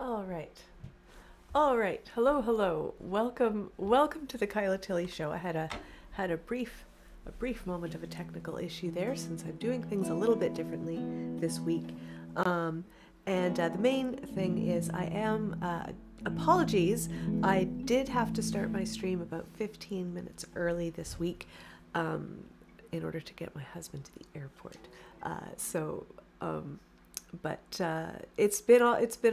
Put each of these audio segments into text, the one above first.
All right. All right. Hello, hello. Welcome to the Kyla Tilley show. I had a brief moment of a technical issue there since I'm doing things a little bit differently this week. And the main thing is I am apologies. I did have to start my stream about 15 minutes early this week in order to get my husband to the airport. But it's been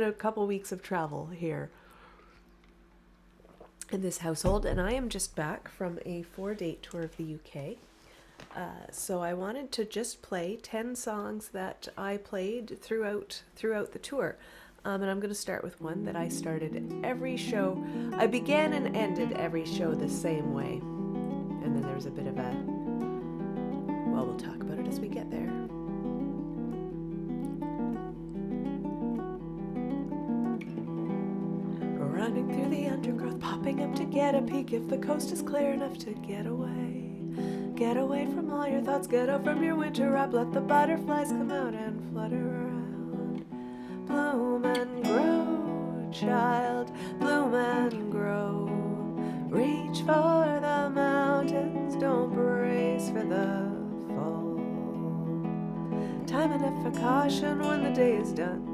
a couple weeks of travel here in this household, and I am just back from a 4-date tour of the UK. So I wanted to just play 10 songs that I played throughout the tour. And I'm going to start with one that I started every show. I began and ended every show the same way. And then there's a bit of a... Well, we'll talk about it as we get there. Running through the undergrowth, popping up to get a peek if the coast is clear enough to get away. Get away from all your thoughts, get out from your winter wrap, let the butterflies come out and flutter around. Bloom and grow, child, bloom and grow. Reach for the mountains, don't brace for the fall. Time enough for caution when the day is done.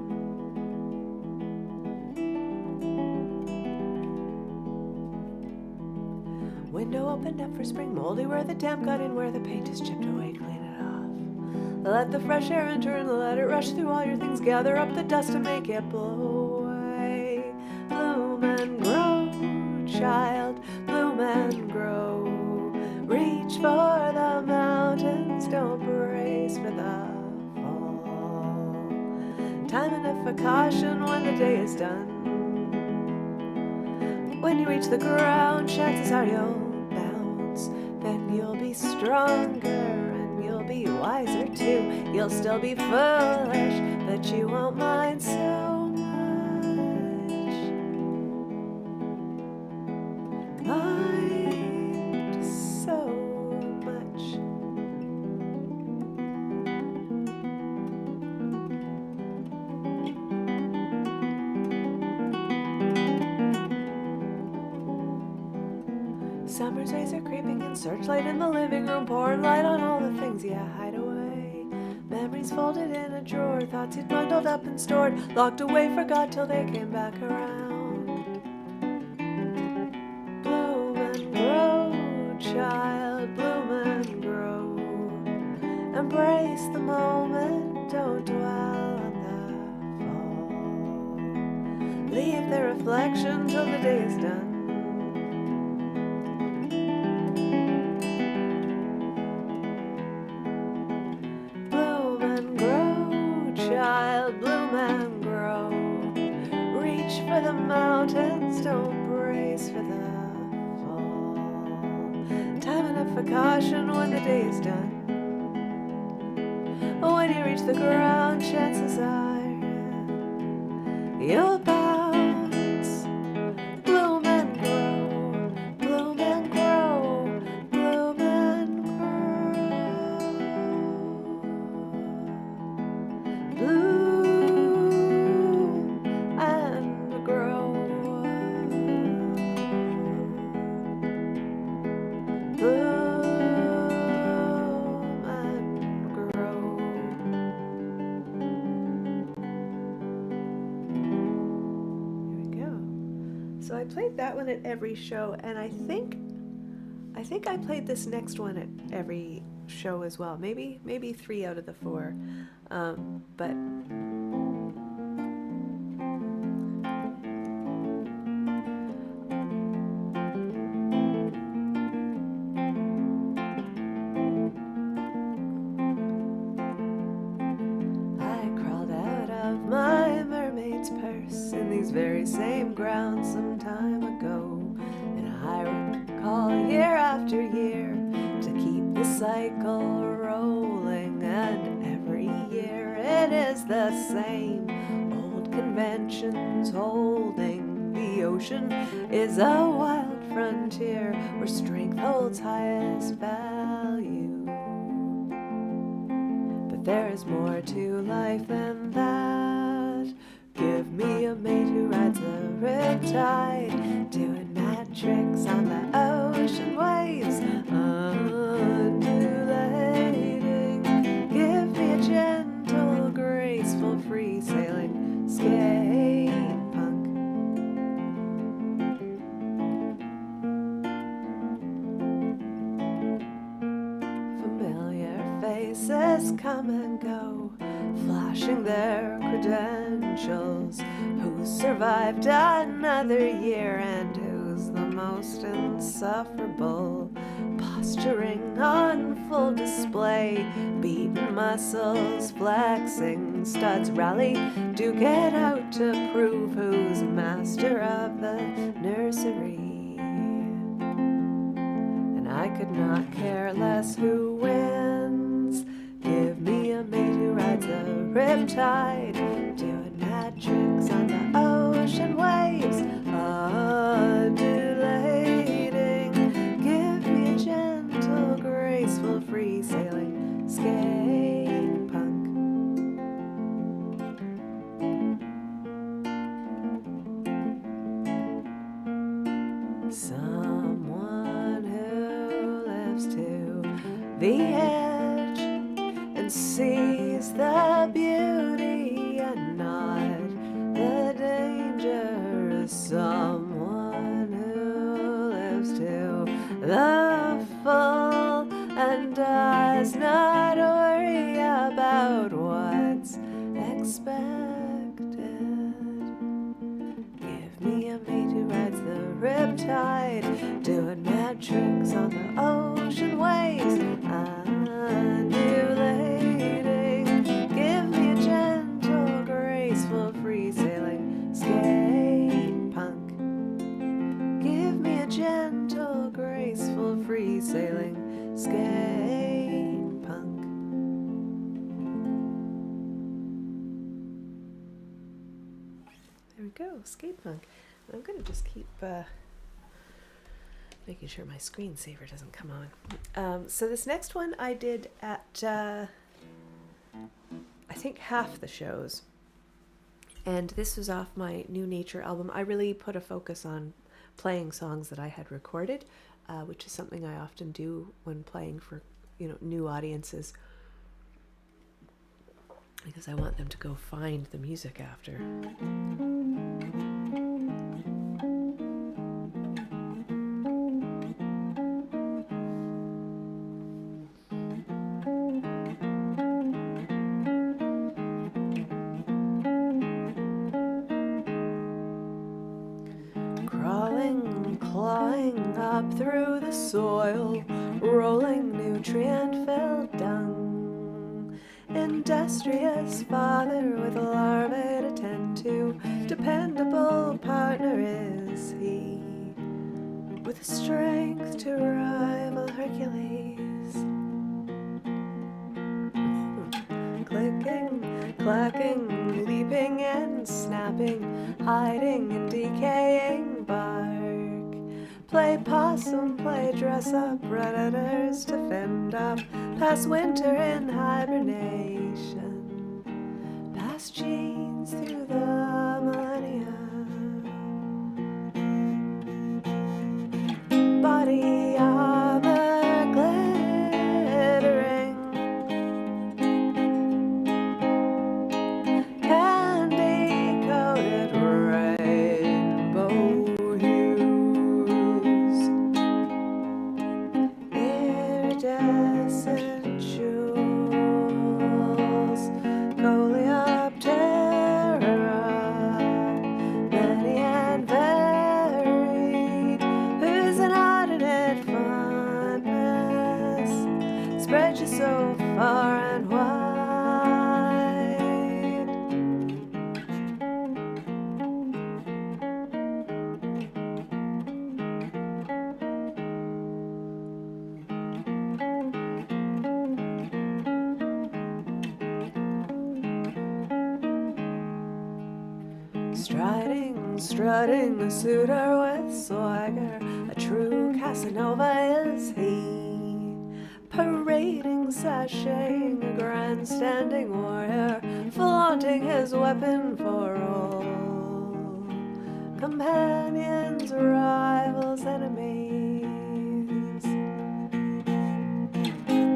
Window opened up for spring, moldy where the damp got in, where the paint is chipped away, clean it off. Let the fresh air enter and let it rush through all your things, gather up the dust and make it blow away. Bloom and grow, child, bloom and grow. Reach for the mountains, don't brace for the fall. Time enough for caution when the day is done. When you reach the ground, chances are you'll bounce. Then you'll be stronger and you'll be wiser too. You'll still be foolish, but you won't mind so much. Mind so much. Summer's rays are creeping in, searchlight in the living room, pouring light on all the things you hide away. Memories folded in a drawer, thoughts you'd bundled up and stored, locked away, forgot till they came back around. Bloom and grow, child, bloom and grow. Embrace the moment, don't dwell on the fall. Leave the reflection till the day is done. Child, bloom and grow. Reach for the mountains, don't brace for the fall. Time enough for caution when the day is done. When you reach the ground, chances are you'll bounce. Bloom and grow, bloom and grow, bloom and grow. Bloom and grow. Bloom and grow. Here we go. So I played that one at every show, and I think I played this next one at every show as well. Maybe 3 out of the 4. But I crawled out of my mermaid's purse in these very same grounds some time ago, and I recall year after year to keep the cycle rolling, and every year it is the same old conventions holding. The ocean is a wild frontier where strength holds highest value, but there is more to life than that. Give me a mate who riptide, doing mad tricks on the ocean waves, undulating. Give me a gentle, graceful, free-sailing skate punk. Familiar faces come and go, flashing their credentials. Who survived another year and who's the most insufferable? Posturing on full display, beaten muscles flexing, studs rally, duke it out to prove who's master of the nursery. And I could not care less who wins. Give me a mate who rides the riptide, doing mad tricks on the ocean waves, undulating. Give me a gentle, graceful, free-sailing skate punk. Someone who lives to the edge and sees the beauty and not the danger. Someone who lives to the full and does not worry about what's expected. Give me a mate who rides the riptide, doing mad tricks on the ocean waves, undulating. Give me a gentle, graceful, free-sailing skate punk. Give me a gentle, graceful, free-sailing skate punk. There we go, skate punk. I'm gonna just keep making sure my screensaver doesn't come on. So this next one I did at I think half the shows, and this was off my New Nature album. I really put a focus on playing songs that I had recorded, which is something I often do when playing for new audiences, because I want them to go find the music after. Clawing up through the soil, rolling nutrient-filled dung. Industrious father with a larvae to tend to, dependable partner is he, with the strength to rival Hercules. Clicking, clacking, leaping and snapping, hiding and decaying bark. Play possum, play dress up, predators to fend off, past winter in hibernation, past genes through the millennia. Body armor glittering, candy coated rainbow hues, iridescent jewels, coleoptera, many and varied, whose inordinate fondness spread you so far and wide. Striding, strutting, a suitor with swagger, a true Casanova is he. Parading, sashaying, a grandstanding warrior, flaunting his weapon for all companions, rivals, enemies.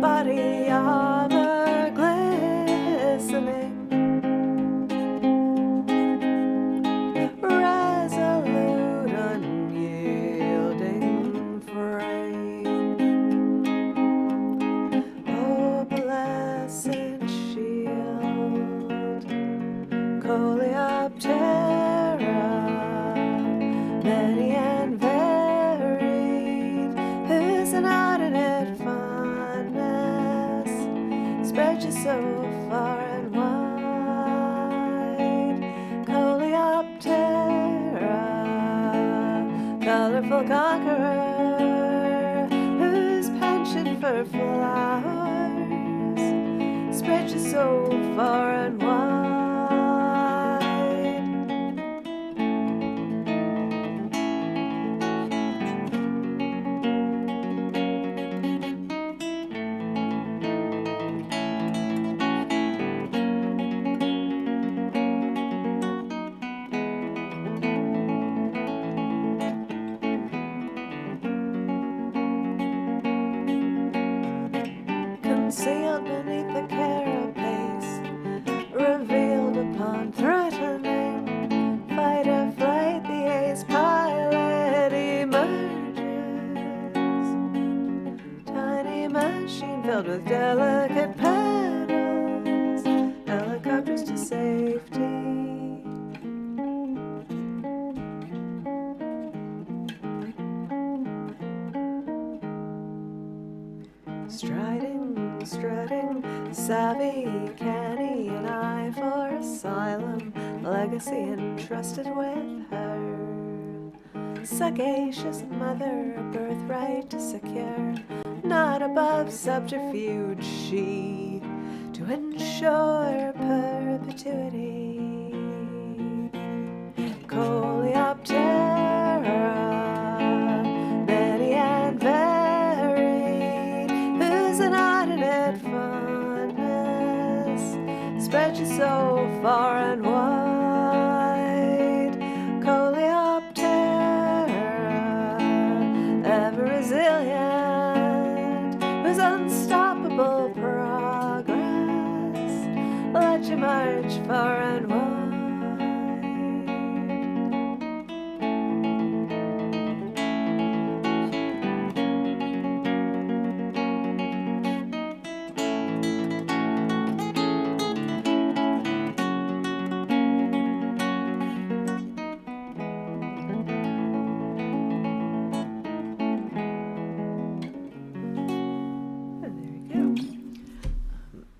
Body armor glistening, resolute, unyielding frame. Oh, blessed shield, Coleoptera, many and varied, whose inordinate fondness spread you so far and wide. Coleoptera, colorful conqueror, whose penchant for flowers spread you so far and wide. Concealed beneath the carapace, revealed upon threatening fight or flight, the ace pilot emerges. Tiny machine filled with delicate pedals, helicopters to safety. Striding, strutting, savvy, canny, an eye for asylum, legacy entrusted with her. Sagacious mother, a birthright to secure, not above subterfuge she, to ensure perpetuity. Coleoptera, many and varied, whose inordinate fondness spread you so far and wide. Coleoptera, ever resilient, whose unstoppable progress let you march far and wide.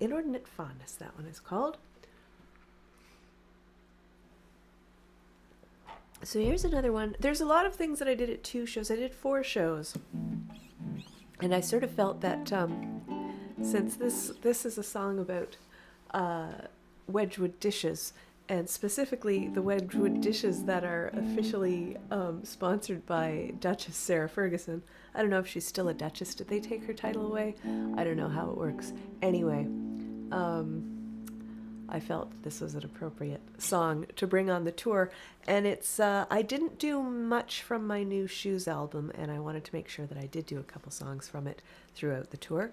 Inordinate Fondness, that one is called. So here's another one. There's a lot of things that I did at 2 shows. I did 4 shows. And I sort of felt that since this is a song about Wedgwood dishes, and specifically the Wedgwood dishes that are officially sponsored by Duchess Sarah Ferguson. I don't know if she's still a Duchess. Did they take her title away? I don't know how it works. Anyway, I felt this was an appropriate song to bring on the tour. And it's I didn't do much from my New Shoes album, and I wanted to make sure that I did do a couple songs from it throughout the tour.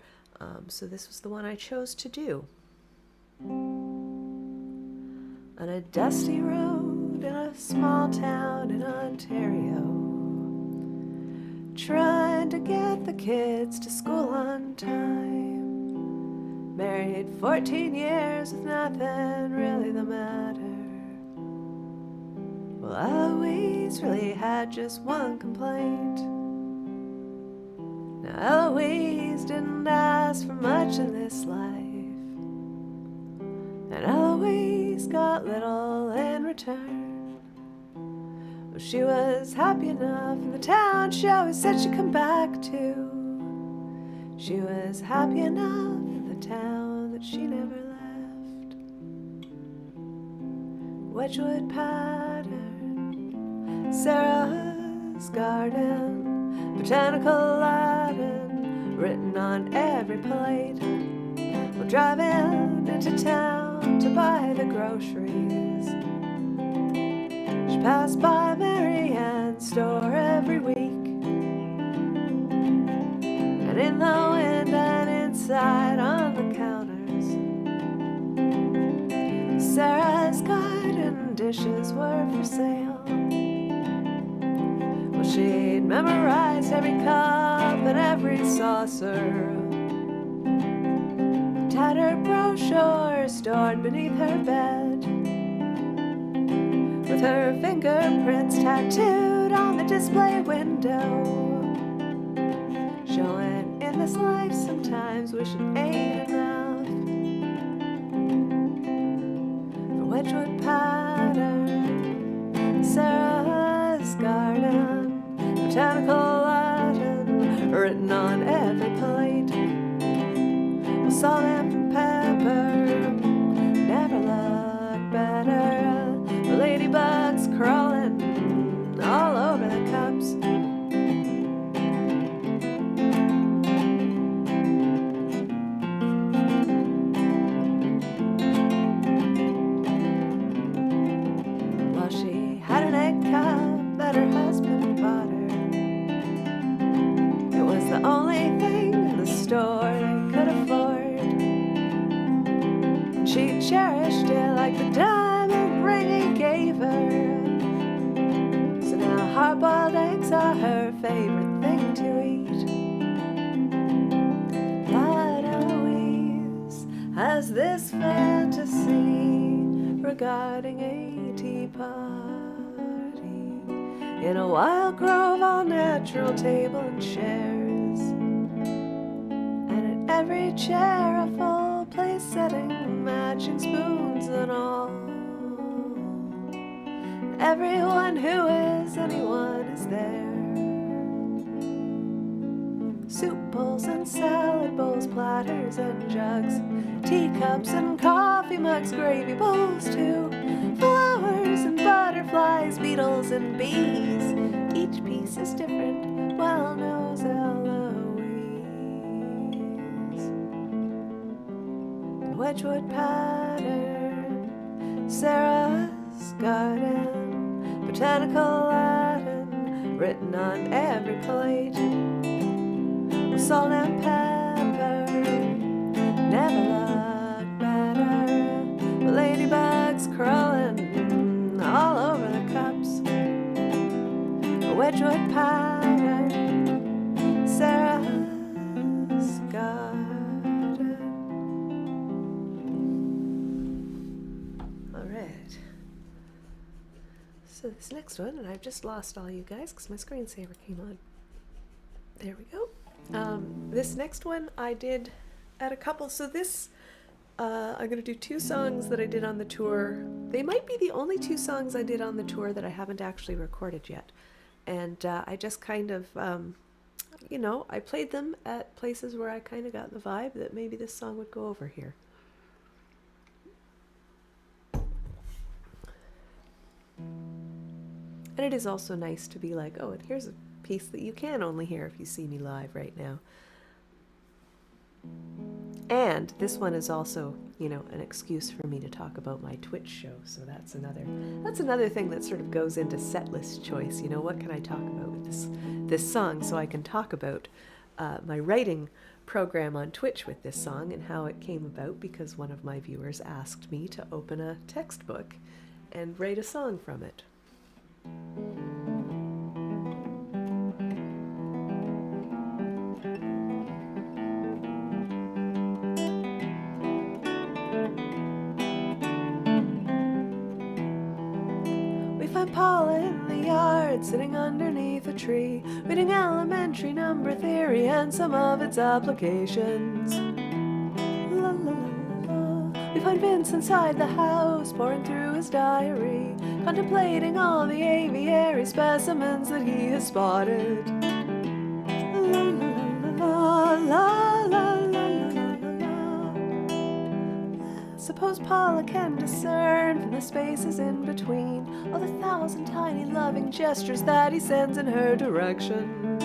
So this was the one I chose to do. On a dusty road in a small town in Ontario, trying to get the kids to school on time. Married 14 years with nothing really the matter. Well, Eloise really had just one complaint. Now Eloise didn't ask for much in this life, and Eloise got little in return. Well, she was happy enough in the town she always said she'd come back to. She was happy enough in the town that she never left. Wedgwood pattern, Sarah's garden, botanical Latin written on every plate. We'll drive into town to buy the groceries. She passed by Mary store every week. And in the wind and inside on the counters, Sarah's garden dishes were for sale. Well, she'd memorized every cup and every saucer, tattered brochure stored beneath her bed, with her fingerprints tattooed on the display window, showing in this life sometimes wishing ain't enough. For Wedgwood pattern, Sarah's garden, botanical Latin written on every plate, with salt and pepper, never looked better. The ladybugs crawling all over the cups. Well, she had an egg cup that her husband bought her. It was the only thing in the store they could afford. She cherished it like the diamond ring he gave her. So now hard-boiled eggs are her favorite thing to eat. But Eloise has this fantasy regarding a tea party in a wild grove, all natural table and chairs, and at every chair a full place setting, matching spoons and all. Everyone who is anyone is there. Soup bowls and salad bowls, platters and jugs, teacups and coffee mugs, gravy bowls too, flowers and butterflies, beetles and bees. Each piece is different, well knows Eloise. Wedgwood pattern, Sarah's garden, botanical Latin written on every plate, with salt and pepper, never looked better. The ladybugs crawling all over the cups. A Wedgwood pattern, Sarah's garden. All right. So this next one, and I've just lost all you guys because my screensaver came on. There we go. This next one I did at a couple. So this, I'm going to do two songs that I did on the tour. They might be the only two songs I did on the tour that I haven't actually recorded yet. And I just kind of, you know, I played them at places where I kind of got the vibe that maybe this song would go over here. And it is also nice to be like, oh, and here's a piece that you can only hear if you see me live right now. And this one is also, you know, an excuse for me to talk about my Twitch show. So that's another thing that sort of goes into set list choice. You know, what can I talk about with this song? So I can talk about my writing program on Twitch with this song and how it came about, because one of my viewers asked me to open a textbook and write a song from it. We find Paula in the yard, sitting underneath a tree, reading elementary number theory and some of its applications. La, la, la, la. We find Vince inside the house, poring through his diary, contemplating all the aviary specimens that he has spotted. La, la, la, la, la, la, la, la. Suppose Paula can discern from the spaces in between all the thousand tiny loving gestures that he sends in her direction.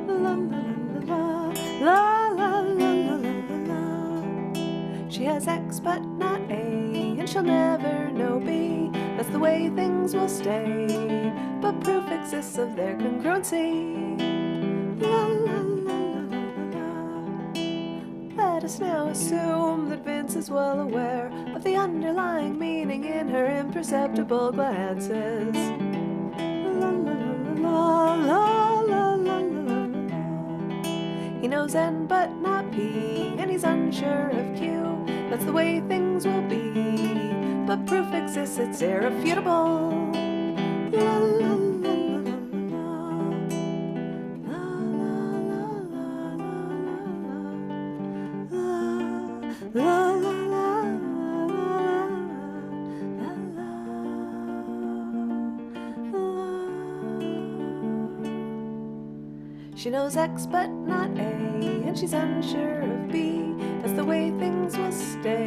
La, la, la, la, la, la, la, la, la. She has X but not A, and she'll never know B. That's the way things will stay. But but proof exists of their congruency. La la la la la la. Let us now assume that Vince is well aware of the underlying meaning in her imperceptible glances. La la la la la la la la. He knows N but not P, and he's unsure of Q. That's the way things will be, but proof exists, it's irrefutable. La la la la la la la la. She knows X but not A, and she's unsure of B. That's the way things will stay,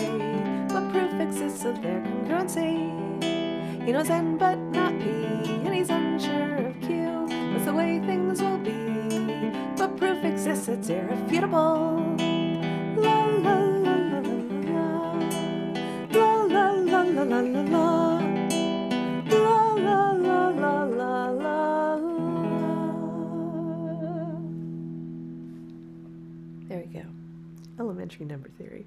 but proof exists of their congruency. He knows N but not P, and he's unsure of Q. That's the way things will be, but proof exists, it's irrefutable. La la la la la la la la la la la la. La la la la la la. There we go. Elementary number theory.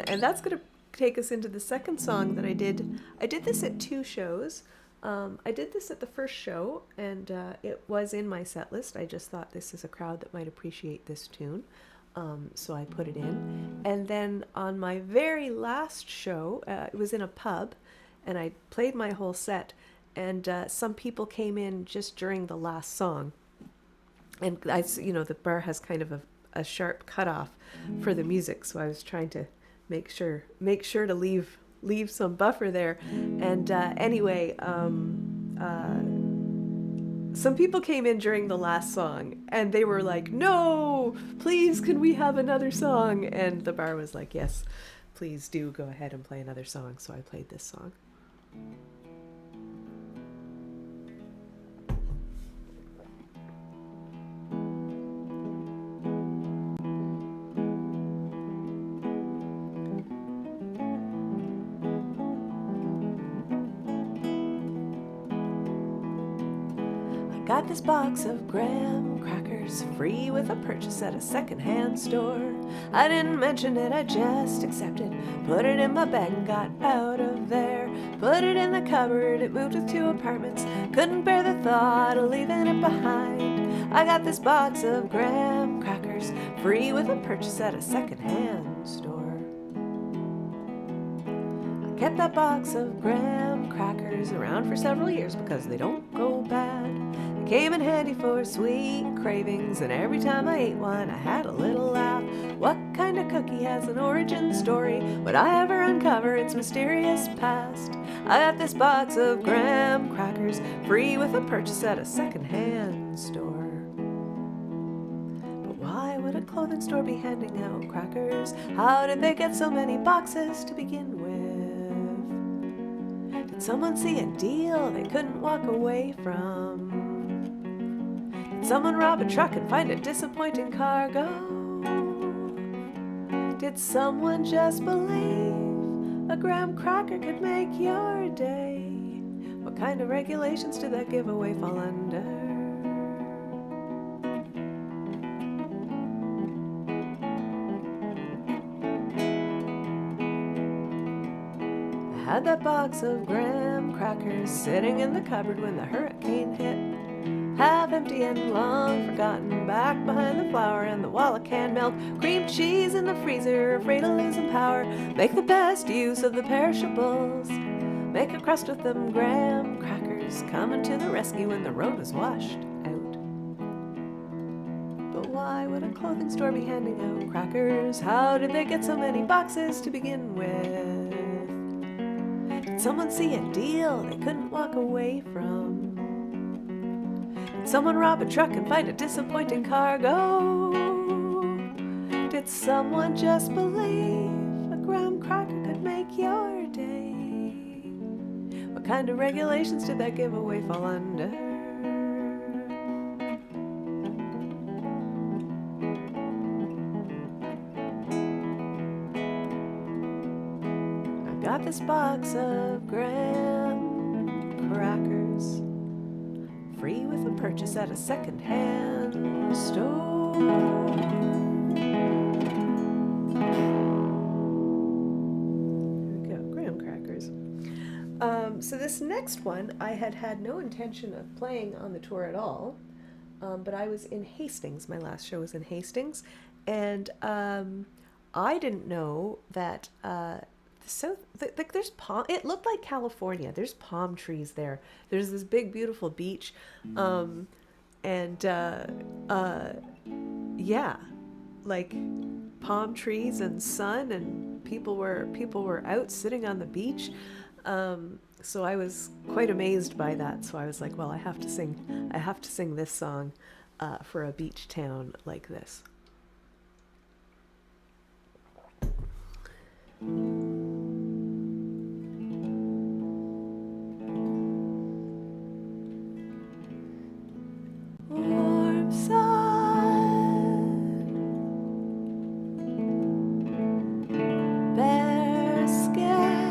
And that's going to take us into the second song that I did. I did this at 2 shows. I did this at the first show, and it was in my set list. I just thought this is a crowd that might appreciate this tune, so I put it in. And then on my very last show, it was in a pub, and I played my whole set, and some people came in just during the last song. And the bar has kind of a sharp cutoff for the music, so I was trying to make sure to leave some buffer there. And anyway, some people came in during the last song, and they were like, "No, please, can we have another song?" And the bar was like, "Yes, please do go ahead and play another song." So I played this song. Got this box of graham crackers free with a purchase at a second-hand store. I didn't mention it, I just accepted. Put it in my bag and got out of there. Put it in the cupboard, it moved with 2 apartments. Couldn't bear the thought of leaving it behind. I got this box of graham crackers free with a purchase at a second-hand store. I kept that box of graham crackers around for several years because they don't go bad. Came in handy for sweet cravings, and every time I ate one I had a little laugh. What kind of cookie has an origin story? Would I ever uncover its mysterious past? I got this box of graham crackers free with a purchase at a second-hand store. But why would a clothing store be handing out crackers? How did they get so many boxes to begin with? Did someone see a deal they couldn't walk away from? Someone rob a truck and find a disappointing cargo? Did someone just believe a graham cracker could make your day? What kind of regulations did that giveaway fall under? I had that box of graham crackers sitting in the cupboard when the hurricane hit. Half empty and long forgotten, back behind the flour and the wall of canned milk. Cream cheese in the freezer, afraid of losing power. Make the best use of the perishables. Make a crust with them graham crackers, coming to the rescue when the road was washed out. But why would a clothing store be handing out crackers? How did they get so many boxes to begin with? Did someone see a deal they couldn't walk away from? Someone rob a truck and find a disappointing cargo? Did someone just believe a graham cracker could make your day? What kind of regulations did that giveaway fall under? I got this box of graham crackers free with a purchase at a second-hand store. There we go, graham crackers. So this next one, I had no intention of playing on the tour at all, but I was in Hastings. My last show was in Hastings, and I didn't know that there's palm. It looked like California. There's palm trees there. There's this big, beautiful beach, yeah, like palm trees and sun, and people were out sitting on the beach. So I was quite amazed by that. So I was like, well, I have to sing this song for a beach town like this. Warm sun, bare skin,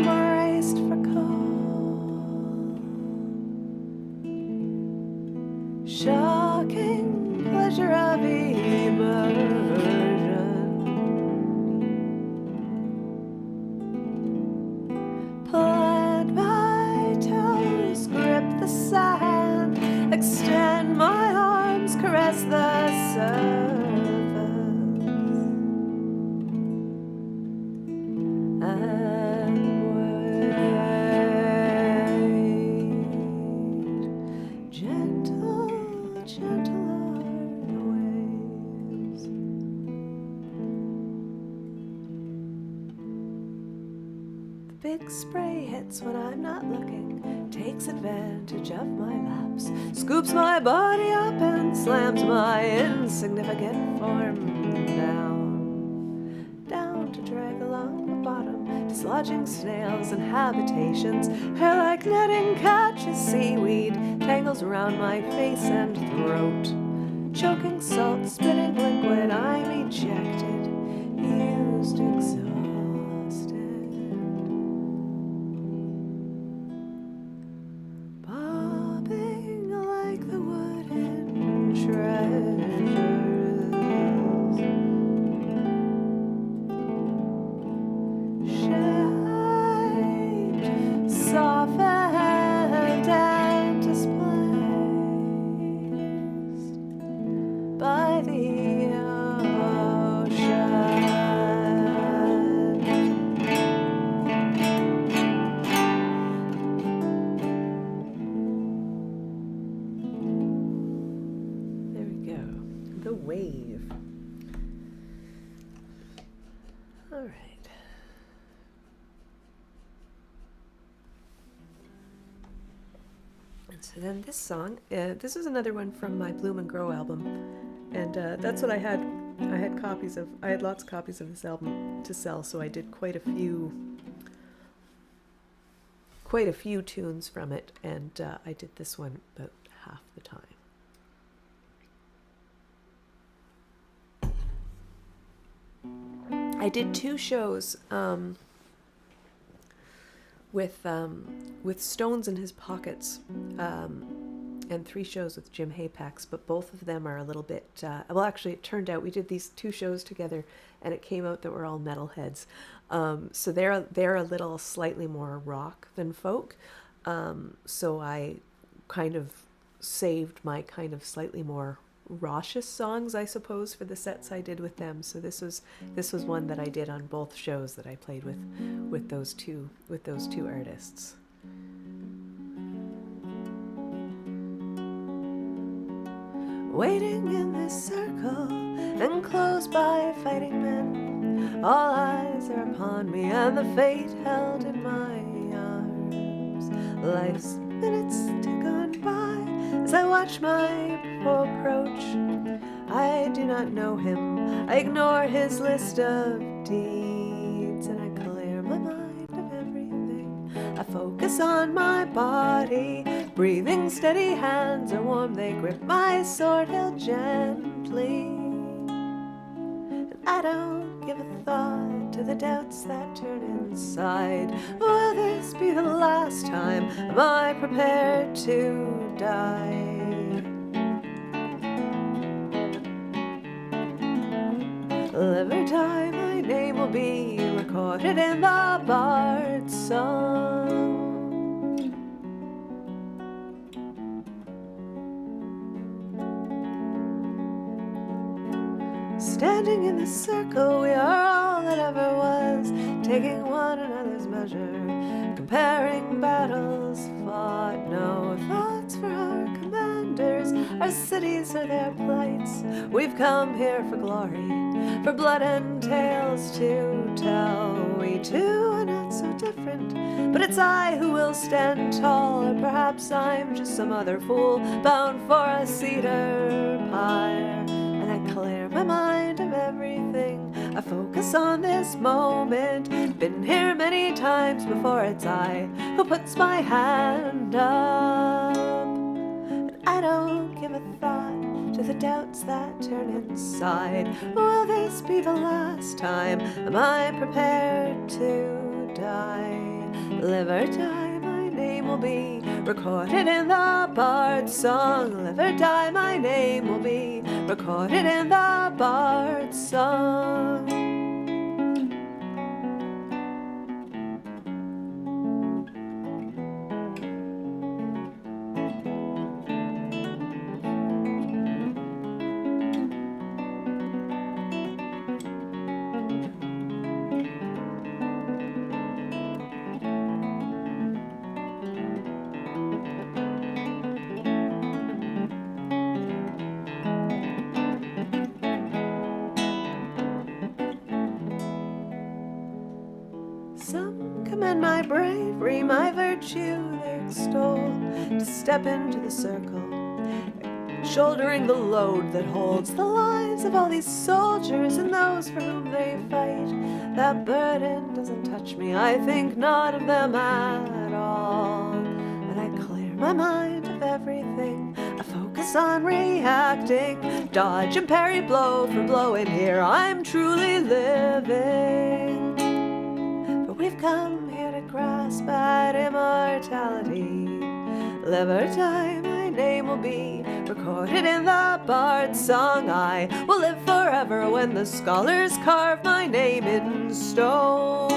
braced for cold, shocking pleasure of immersion, plant my toes, grip the sand, extend my arms, caress the surface, and wait. Gentle, gentle are the waves. The big spray hits when I'm not looking, takes advantage of my lapse, scoops my body up and slams my insignificant form down to drag along the bottom, dislodging snails and habitations. Hair like netting catches seaweed, tangles around my face and throat. Choking salt, spitting liquid, I'm ejected, used, exhausted. Bobbing like the wooden treasures. Shaped, softened, and displaced by the ocean. There we go. The wave. All right. And so then this song, this is another one from my Bloom and Grow album, and that's what I had. I had copies of. I had lots of copies of this album to sell, so I did quite a few tunes from it, and I did this one about half the time. I did 2 shows with Stones in His Pockets, and 3 shows with Jim Hapax, but both of them are a little bit, well, actually it turned out we did these 2 shows together and it came out that we're all metalheads. So they're a little slightly more rock than folk. So I kind of saved my kind of slightly more raucous songs, I suppose, for the sets I did with them. So this was one that I did on both shows that I played with those two artists. Waiting in this circle, enclosed by fighting men, all eyes are upon me and the fate held in my arms. Life's minutes tick on by as I watch my approach. I do not know him, I ignore his list of deeds, and I clear my mind of everything. I focus on my body, breathing steady, hands are warm, they grip my sword held gently. And I don't give a thought to the doubts that turn inside. Will this be the last time? Am I prepared to die? Live or die, my name will be recorded in the bard's song. Standing in the circle, we are all that ever was, taking one another's measure, comparing battles fought. No thoughts for our commanders, our cities are their plights. We've come here for glory, for blood and tales to tell. We too are not so different, but it's I who will stand tall, or perhaps I'm just some other fool bound for a cedar pyre. And I clear my mind of everything, I focus on this moment. Been here many times before, it's I who puts my hand up. And I don't give a thought to the doubts that turn inside. Will this be the last time? Am I prepared to die? Live or die, my name will be recorded in the bard's song. Live or die, my name will be recorded in the bard's song. Some commend my bravery, my virtue they extol, to step into the circle, shouldering the load that holds the lives of all these soldiers and those for whom they fight. That burden doesn't touch me, I think not of them at all. And I clear my mind of everything, I focus on reacting, dodge and parry blow for blow, and here I'm truly living. We've come here to grasp at immortality. Live or die, my name will be recorded in the bard's song. I will live forever when the scholars carve my name in stone.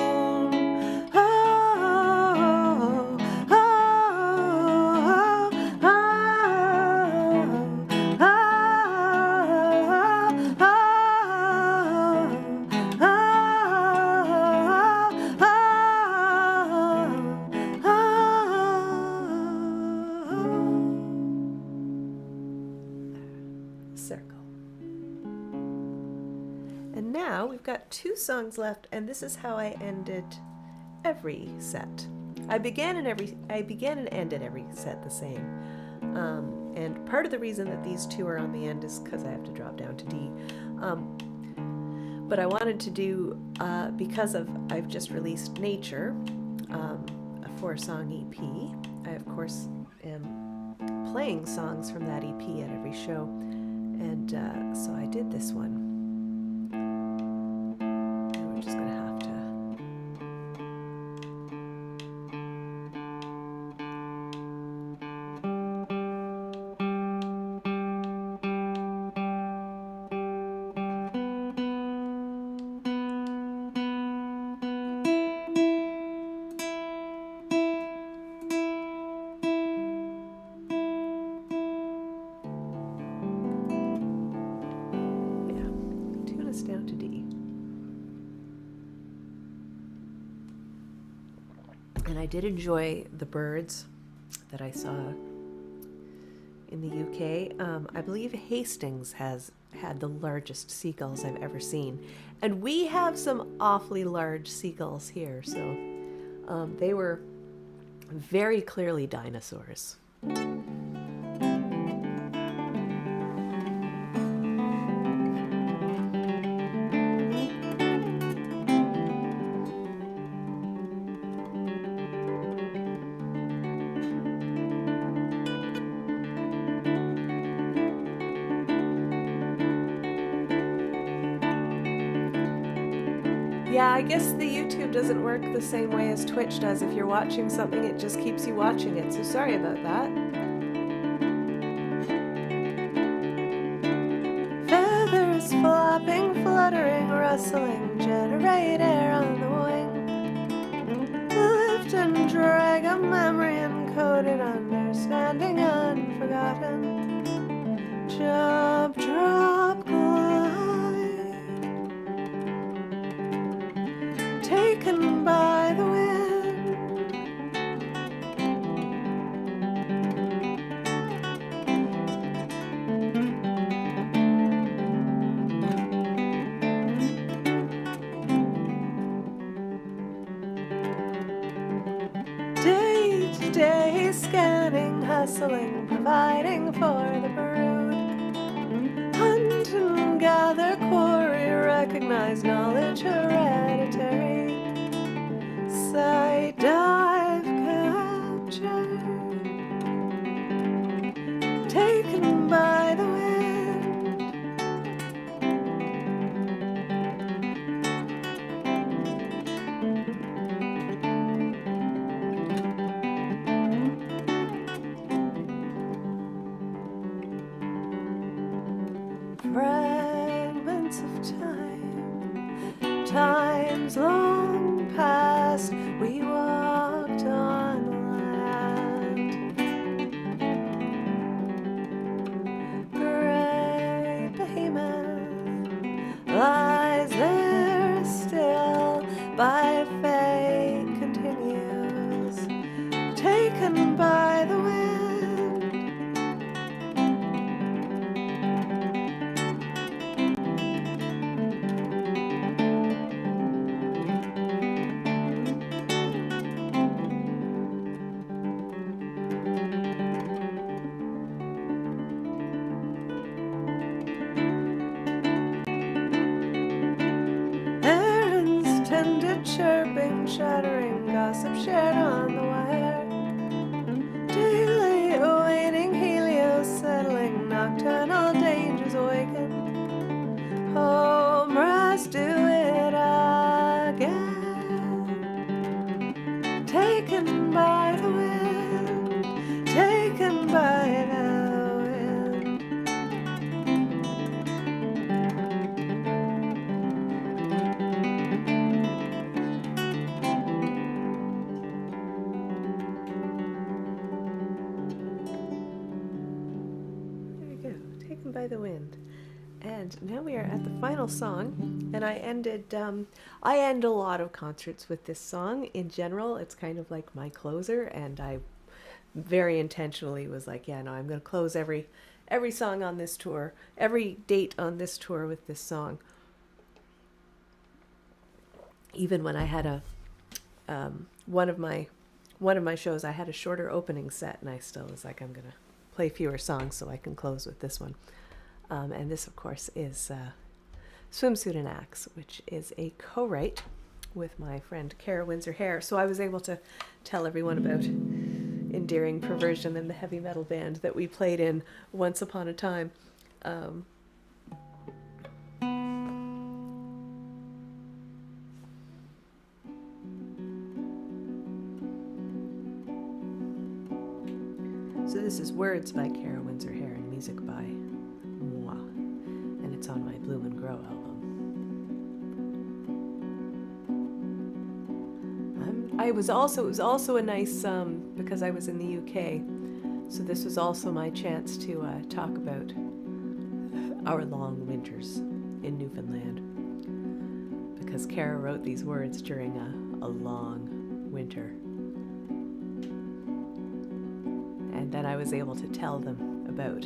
Circle. And now we've got 2 songs left, and this is how I ended every set. I began and ended every set the same. And part of the reason that these 2 are on the end is because I have to drop down to D. But I wanted to do, because I've just released Nature, a 4-song EP. I, of course, am playing songs from that EP at every show. And so I did this one. And we're just going to have to... down to D. And I did enjoy the birds that I saw in the UK. I believe Hastings has had the largest seagulls I've ever seen. And we have some awfully large seagulls here, so they were very clearly dinosaurs. Yeah, I guess the YouTube doesn't work the same way as Twitch does. If you're watching something, it just keeps you watching it, so sorry about that. Feathers flopping, fluttering, rustling, generate air on the wing. Lift and drag a memory encoded, understanding unforgotten. Jump, drop, glide, taken by the wind. Day to day scanning, hustling, providing for the brood. Hunt and gather, quarry, recognize knowledge hereditary. Sight, dive, capture, taken by the wind. Fragments of time, times long past, we walked on land. Great behemoth lies there still, by fate continues, taken by the wind. Chirping, chattering, gossip shared on the wire. Daily awaiting, helios settling, nocturnal dangers awaken. Home, rest, do it again. Taken by the wind, taken by the wind. By the wind. And now we are at the final song, and I end a lot of concerts with this song. In general, it's kind of like my closer, and I very intentionally was like, yeah, no, I'm going to close every song on this tour, every date on this tour with this song. Even when I had a one of my shows, I had a shorter opening set, and I still was like, I'm going to play fewer songs so I can close with this one. And this, of course, is Swimsuit and Axe, which is a co-write with my friend Kara Windsor-Hare. So I was able to tell everyone about Endearing Perversion and the heavy metal band that we played in once upon a time. So this is words by Kara Windsor-Hare and music by moi, and it's on my Bloom and Grow album. It was also a nice, because I was in the UK, so this was also my chance to talk about our long winters in Newfoundland, because Kara wrote these words during a long winter. And then I was able to tell them about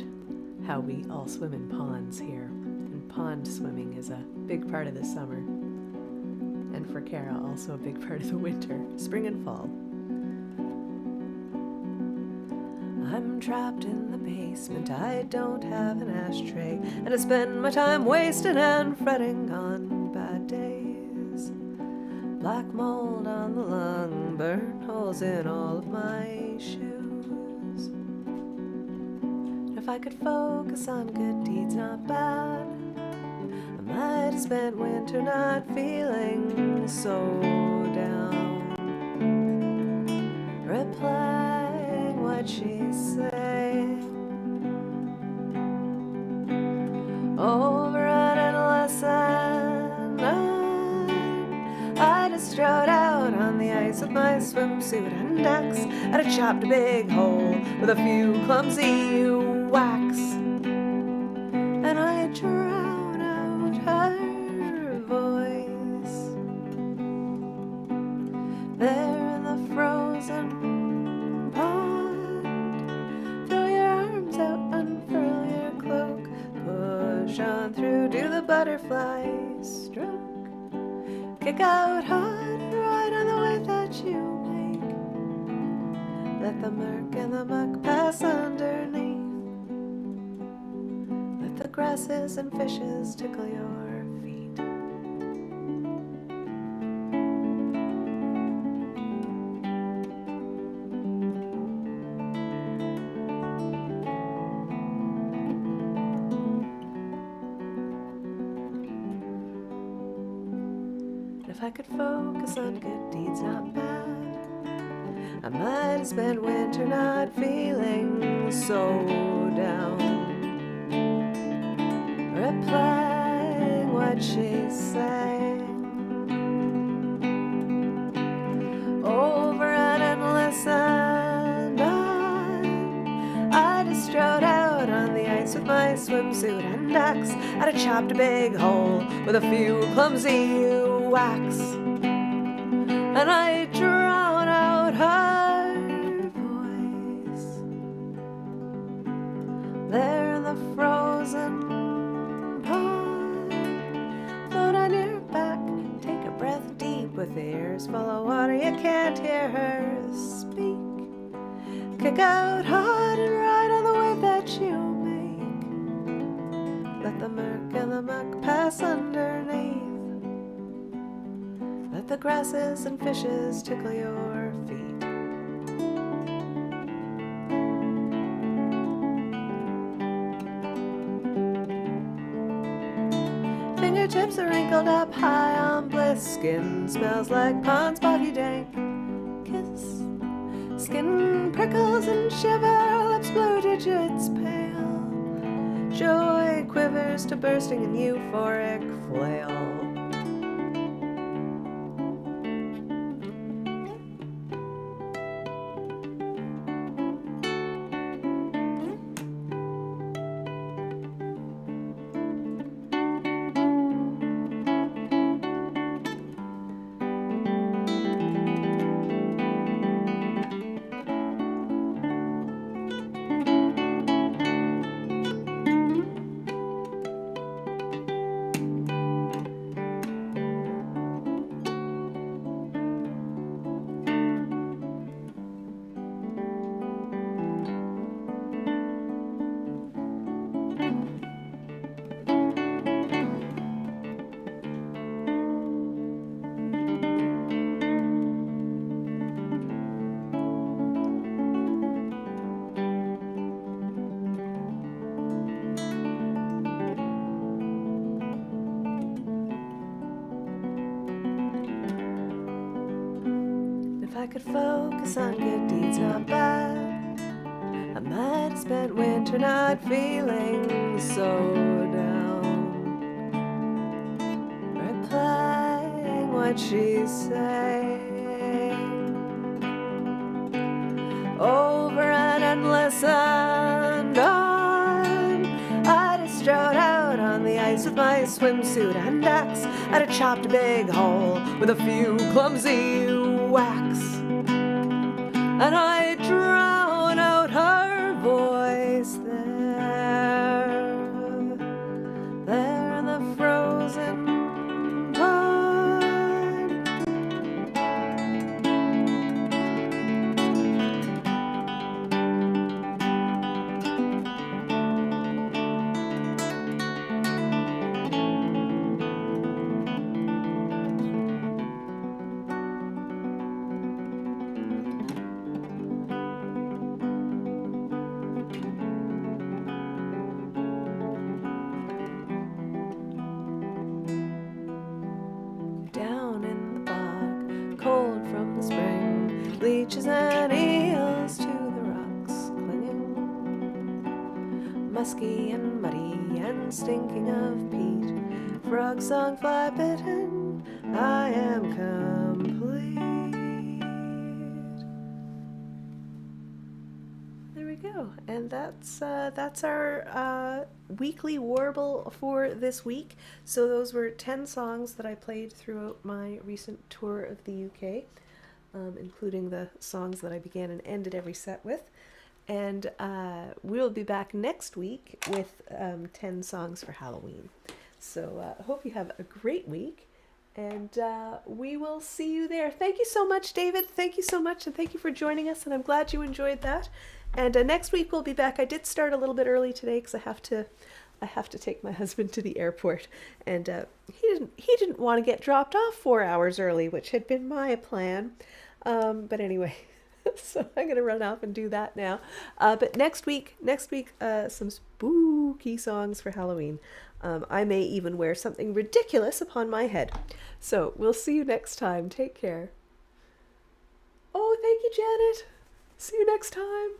how we all swim in ponds here. And pond swimming is a big part of the summer. And for Kara, also a big part of the winter, spring and fall. I'm trapped in the basement, I don't have an ashtray, and I spend my time wasting and fretting on bad days. Black mold on the lung, burn holes in all of my shoes. If I could focus on good deeds, not bad, might have spent winter not feeling so down, replying what she's saying. Over an endless and I just strode out on the ice with my swimsuit and axe, and I chopped a big hole with a few clumsy whacks, and I drowned out her voice there in the frozen pond. Throw your arms out, unfurl your cloak, push on through, do the butterfly stroke. Kick out hard and ride on the wave that you make. Let the murk and the muck pass underneath. Let the grasses and fishes tickle your feet. If I could focus on good deeds, not bad, I might have spent winter not feeling so down, replying what she's saying. Over an endless and on, I just strode out on the ice with my swimsuit and axe, and I chopped a big hole with a few clumsy whacks, and I drowned out her voice there in the frozen pond. Float on your back, take a breath deep with ears full of water. You can't hear her speak. Kick out hard and ride on the wave that you make. Let the murk and the muck pass underneath. Let the grasses and fishes tickle your feet. Fingertips are wrinkled up high on bliss. Skin smells like pond's boggy dank. Kiss. Skin prickles and shiver, lips blue, digits pale. Joy quivers to bursting in euphoric flail. If I could focus on good deeds, not bad, I might have spent winter not feeling so down, replying what she's saying. Over an endless and on, I just strode out on the ice with my swimsuit and axe, and I chopped a big hole with a few clumsy whacks, and I drown out her voice there in the frozen pond. leeches and eels to the rocks clinging, musky and muddy and stinking of peat. Frog song, fly bitten, I am complete. There we go, and that's our weekly warble for this week. So those were 10 songs that I played throughout my recent tour of the UK, including the songs that I began and ended every set with. And we'll be back next week with 10 songs for Halloween. So I hope you have a great week, and we will see you there. Thank you so much, David. Thank you so much, and thank you for joining us, and I'm glad you enjoyed that. And next week we'll be back. I did start a little bit early today because I have to take my husband to the airport, and he didn't want to get dropped off 4 hours early, which had been my plan. But anyway, so I'm going to run off and do that now. But next week, some spooky songs for Halloween. I may even wear something ridiculous upon my head. So we'll see you next time. Take care. Oh, thank you, Janet. See you next time.